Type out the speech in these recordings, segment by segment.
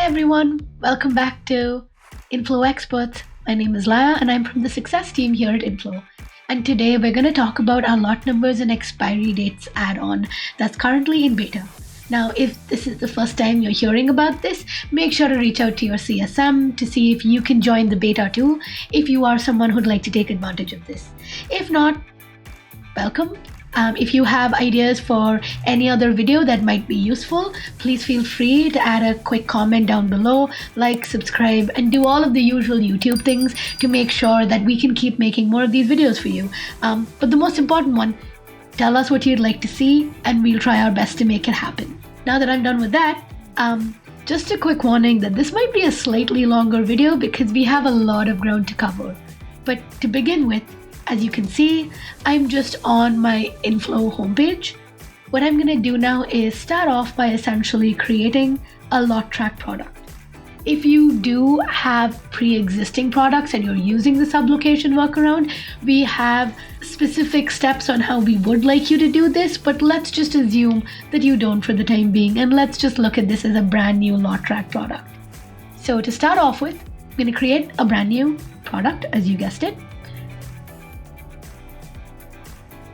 everyone, welcome back to inFlow Experts. My name is Laya and I'm from the success team here at inFlow. And today we're going to talk about our lot numbers and expiry dates add-on that's currently in beta. Now, if this is the first time you're hearing about this, make sure to reach out to your CSM to see if you can join the beta too, if you are someone who'd like to take advantage of this. If not, welcome. If you have ideas for any other video that might be useful, please feel free to add a quick comment down below, like, subscribe, and do all of the usual YouTube things to make sure that we can keep making more of these videos for you. But the most important one, tell us what you'd like to see and we'll try our best to make it happen. Now that I'm done with that, just a quick warning that this might be a slightly longer video because we have a lot of ground to cover. But to begin with, as you can see, I'm just on my inFlow homepage. What I'm going to do now is start off by essentially creating a lot track product. If you do have pre-existing products and you're using the sublocation workaround, we have specific steps on how we would like you to do this, but let's just assume that you don't for the time being, and let's just look at this as a brand new lot track product. So to start off with, I'm going to create a brand new product, as you guessed it.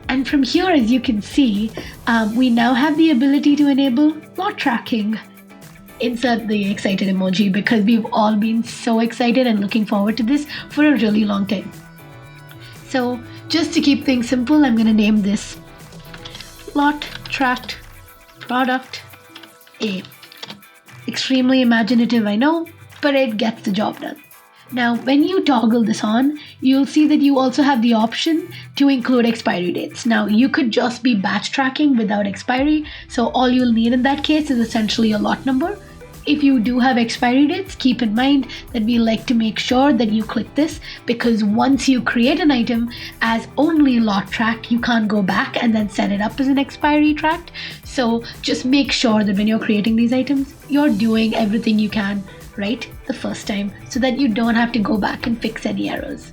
And from here, as you can see, we now have the ability to enable lot tracking. Insert the excited emoji because we've all been so excited and looking forward to this for a really long time. So just to keep things simple, I'm going to name this lot tracked product A. Extremely imaginative, I know, but it gets the job done. Now, when you toggle this on, you'll see that you also have the option to include expiry dates. Now, you could just be batch tracking without expiry, so all you'll need in that case is essentially a lot number. If you do have expiry dates, keep in mind that we like to make sure that you click this because once you create an item as only lot track, you can't go back and then set it up as an expiry track. So just make sure that when you're creating these items, you're doing everything you can right the first time so that you don't have to go back and fix any errors.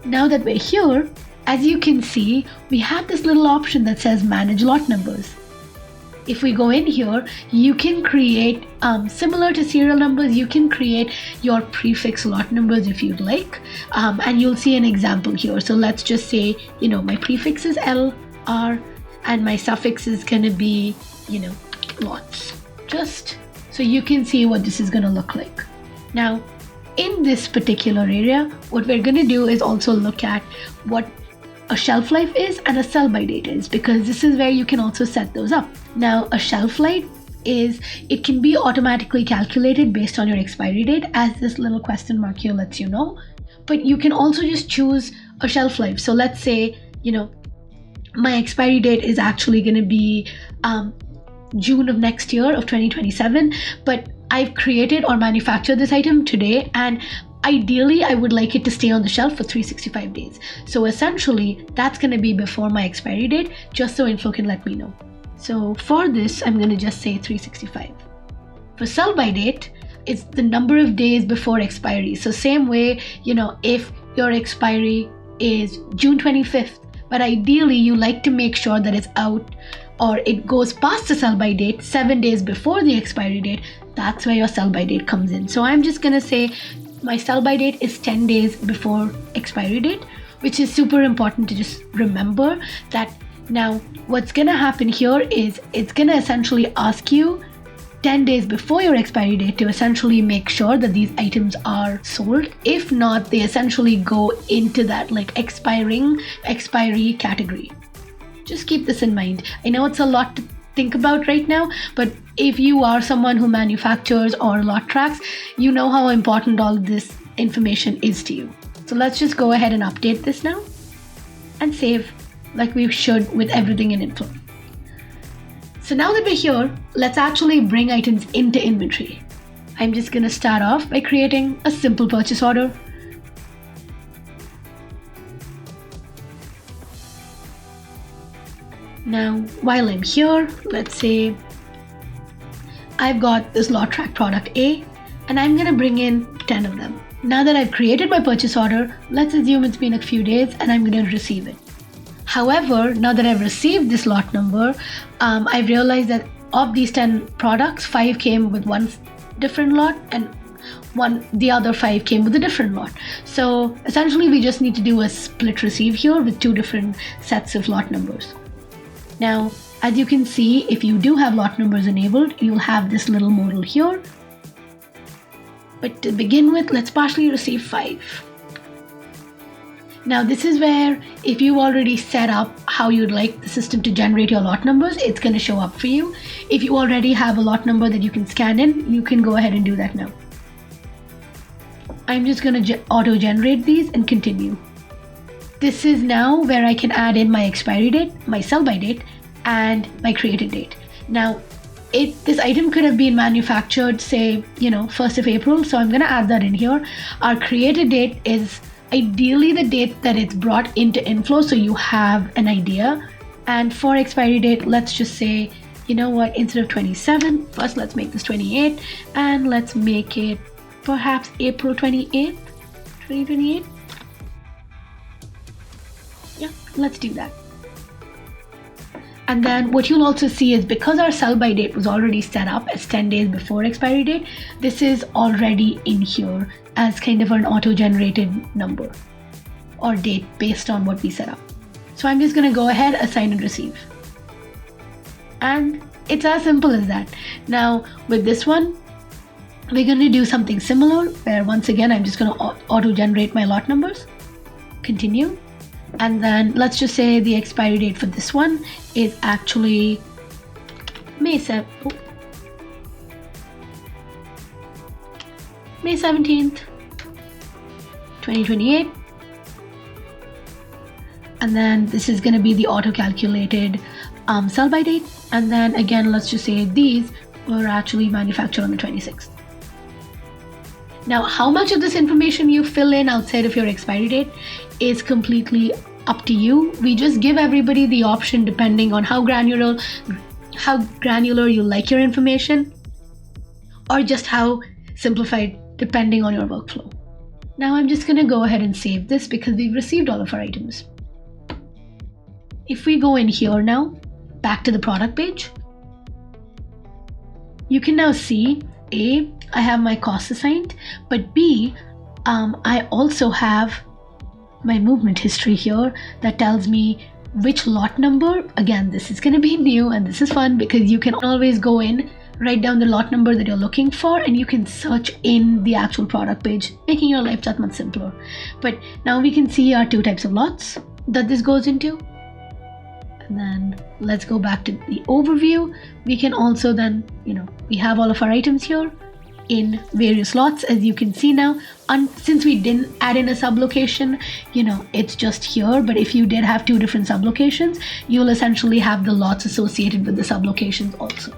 Now that we're here, as you can see, we have this little option that says manage lot numbers. If we go in here, you can create, similar to serial numbers, you can create your prefix lot numbers if you'd like, and you'll see an example here. So let's just say, my prefix is L, R, and my suffix is going to be, lots. Just so you can see what this is going to look like. Now, in this particular area, what we're going to do is also look at what a shelf life is and a sell-by date is, because this is where you can also set those up. Now, a shelf life it can be automatically calculated based on your expiry date, as this little question mark here lets you know. But you can also just choose a shelf life. So let's say, my expiry date is actually going to be June of next year of 2027, but I've created or manufactured this item today, and ideally I would like it to stay on the shelf for 365 days. So essentially that's going to be before my expiry date, just so inFlow can let me know. So for this, I'm going to just say 365. For sell by date, it's the number of days before expiry. So same way, if your expiry is June 25th, but ideally you like to make sure that it's out or it goes past the sell by date 7 days before the expiry date, that's where your sell by date comes in. So I'm just going to say my sell by date is 10 days before expiry date, which is super important to just remember that. Now, what's going to happen here is it's going to essentially ask you 10 days before your expiry date to essentially make sure that these items are sold. If not, they essentially go into that expiry category. Just keep this in mind. I know it's a lot to think about right now, but if you are someone who manufactures or lot tracks, you know how important all of this information is to you. So let's just go ahead and update this now and save like we should with everything in inFlow. So now that we're here, let's actually bring items into inventory. I'm just going to start off by creating a simple purchase order. Now, while I'm here, let's say I've got this lot track product A, and I'm going to bring in 10 of them. Now that I've created my purchase order, let's assume it's been a few days and I'm going to receive it. However, now that I've received this lot number, I've realized that of these 10 products, 5 came with one different lot and the other 5 came with a different lot. So essentially we just need to do a split receive here with 2 different sets of lot numbers. Now, as you can see, if you do have lot numbers enabled, you'll have this little modal here. But to begin with, let's partially receive 5. Now this is where, if you already set up how you'd like the system to generate your lot numbers, it's going to show up for you. If you already have a lot number that you can scan in, you can go ahead and do that now. I'm just going to auto-generate these and continue. This is now where I can add in my expiry date, my sell-by date, and my created date. Now, this item could have been manufactured, say, 1st of April, so I'm going to add that in here. Our created date is ideally the date that it's brought into inFlow, so you have an idea. And for expiry date, let's just say, instead of 27, first let's make this 28, and let's make it perhaps April 28th, 2028. Yeah, let's do that. And then what you'll also see is, because our sell by date was already set up as 10 days before expiry date, this is already in here as kind of an auto-generated number or date based on what we set up. So I'm just going to go ahead, assign and receive. And it's as simple as that. Now with this one, we're going to do something similar where once again, I'm just going to auto-generate my lot numbers. Continue. And then let's just say the expiry date for this one is actually May 17th, 2028. And then this is going to be the auto-calculated sell by date. And then again, let's just say these were actually manufactured on the 26th. Now, how much of this information you fill in outside of your expiry date is completely up to you. We just give everybody the option depending on how granular you like your information, or just how simplified depending on your workflow. Now I'm just going to go ahead and save this because we've received all of our items. If we go in here now, back to the product page, you can now see A, I have my costs assigned, but B, I also have my movement history here that tells me which lot number. Again, this is going to be new and this is fun because you can always go in, write down the lot number that you're looking for, and you can search in the actual product page, making your life that much simpler. But now we can see our 2 types of lots that this goes into. And then let's go back to the overview. We can also then, we have all of our items here in various lots, as you can see now. Since we didn't add in a sublocation, it's just here. But if you did have 2 different sublocations, you'll essentially have the lots associated with the sublocations also.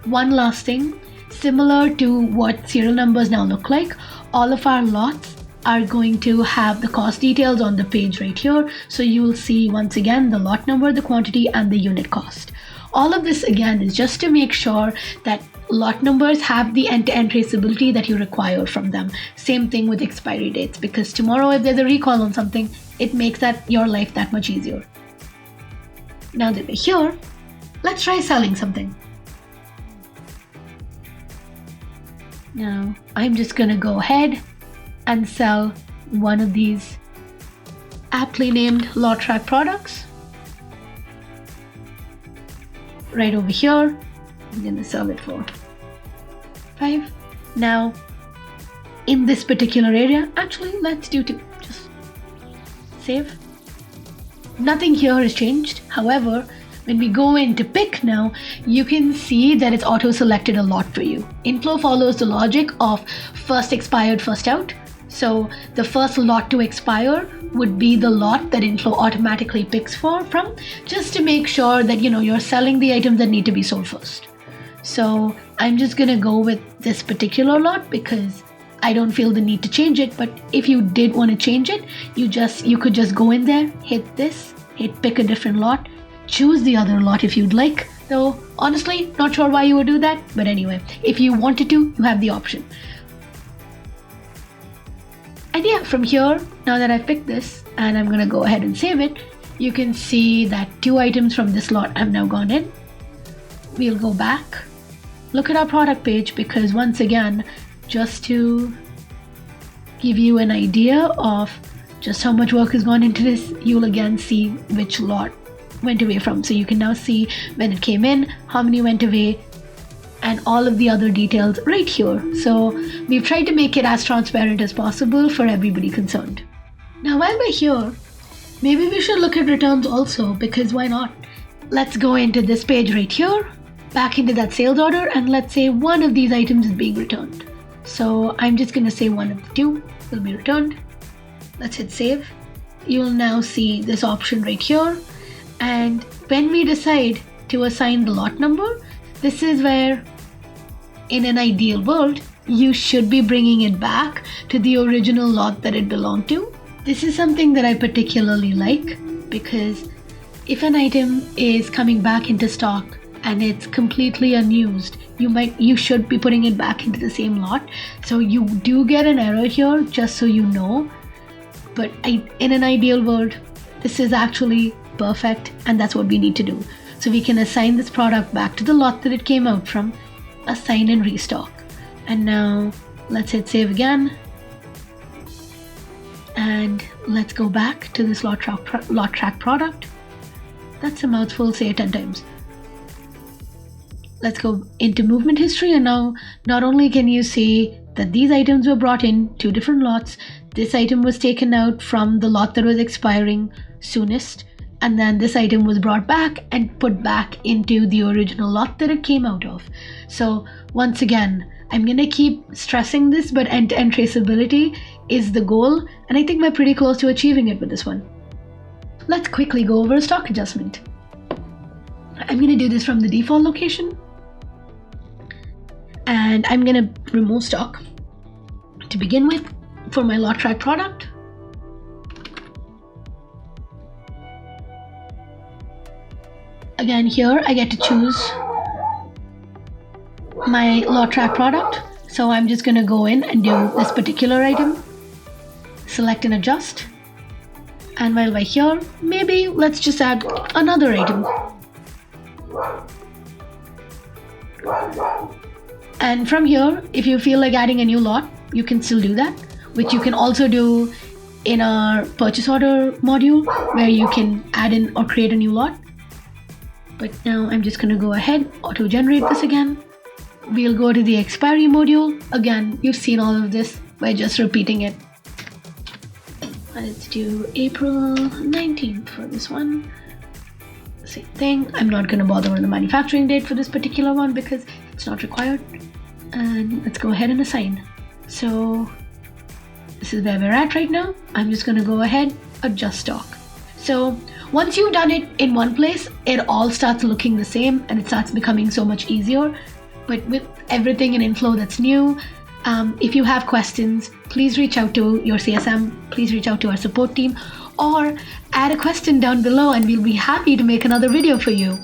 One last thing, similar to what serial numbers now look like, all of our lots are going to have the cost details on the page right here. So you'll see once again the lot number, the quantity, and the unit cost. All of this again is just to make sure that lot numbers have the end-to-end traceability that you require from them. Same thing with expiry dates, because tomorrow if there's a recall on something, it makes your life that much easier. Now that we're here, let's try selling something. Now I'm just gonna go ahead and sell one of these aptly named lot track products. Right over here, I'm gonna sell it for 5. Now, in this particular area, actually, let's do 2. Just save. Nothing here has changed. However, when we go into pick now, you can see that it's auto-selected a lot for you. inFlow follows the logic of first expired, first out. So the first lot to expire would be the lot that inFlow automatically picks from, just to make sure that you're selling the items that need to be sold first. So I'm just gonna go with this particular lot because I don't feel the need to change it. But if you did want to change it, you could just go in there, hit pick a different lot, choose the other lot if you'd like. Though honestly, not sure why you would do that, but anyway, if you wanted to, you have the option. And yeah, from here, now that I've picked this and I'm gonna go ahead and save it, you can see that 2 items from this lot have now gone in. We'll go back, look at our product page, because once again, just to give you an idea of just how much work has gone into this, you'll again see which lot went away from. So you can now see when it came in, how many went away, and all of the other details right here. So we've tried to make it as transparent as possible for everybody concerned. Now while we're here, maybe we should look at returns also, because why not? Let's go into this page right here, back into that sales order, and let's say one of these items is being returned. So I'm just going to say one of the 2 will be returned. Let's hit save. You'll now see this option right here. And when we decide to assign the lot number, this is where, in an ideal world, you should be bringing it back to the original lot that it belonged to. This is something that I particularly like, because if an item is coming back into stock and it's completely unused, you should be putting it back into the same lot. So you do get an error here, just so you know. But in an ideal world, this is actually perfect, and that's what we need to do. So we can assign this product back to the lot that it came out from, assign and restock. And now let's hit save again. And let's go back to this lot track product. That's a mouthful, say it 10 times. Let's go into movement history, and now not only can you see that these items were brought in 2 different lots, this item was taken out from the lot that was expiring soonest, and then this item was brought back and put back into the original lot that it came out of. So once again, I'm going to keep stressing this, but end-to-end traceability is the goal, and I think we're pretty close to achieving it with this one. Let's quickly go over a stock adjustment. I'm going to do this from the default location, and I'm going to remove stock to begin with for my lot track product. Again, here I get to choose my lot track product. So I'm just going to go in and do this particular item, select and adjust. And while we're here, maybe let's just add another item. And from here, if you feel like adding a new lot, you can still do that, which you can also do in our purchase order module, where you can add in or create a new lot. But now I'm just going to go ahead, auto generate this again. We'll go to the expiry module. Again, you've seen all of this, we're just repeating it. Let's do April 19th for this one. Same thing. I'm not going to bother with the manufacturing date for this particular one because it's not required. And let's go ahead and assign. So this is where we're at right now. I'm just going to go ahead, adjust stock. So once you've done it in one place, it all starts looking the same and it starts becoming so much easier. But with everything in inFlow that's new, if you have questions, please reach out to your CSM, please reach out to our support team, or add a question down below and we'll be happy to make another video for you.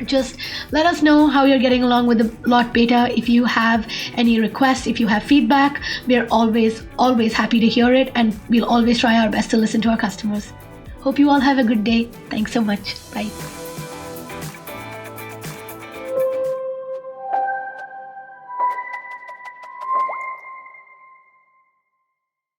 Just let us know how you're getting along with the lot beta. If you have any requests, if you have feedback, we're always happy to hear it, and we'll always try our best to listen to our customers. Hope you all have a good day. Thanks so much. Bye.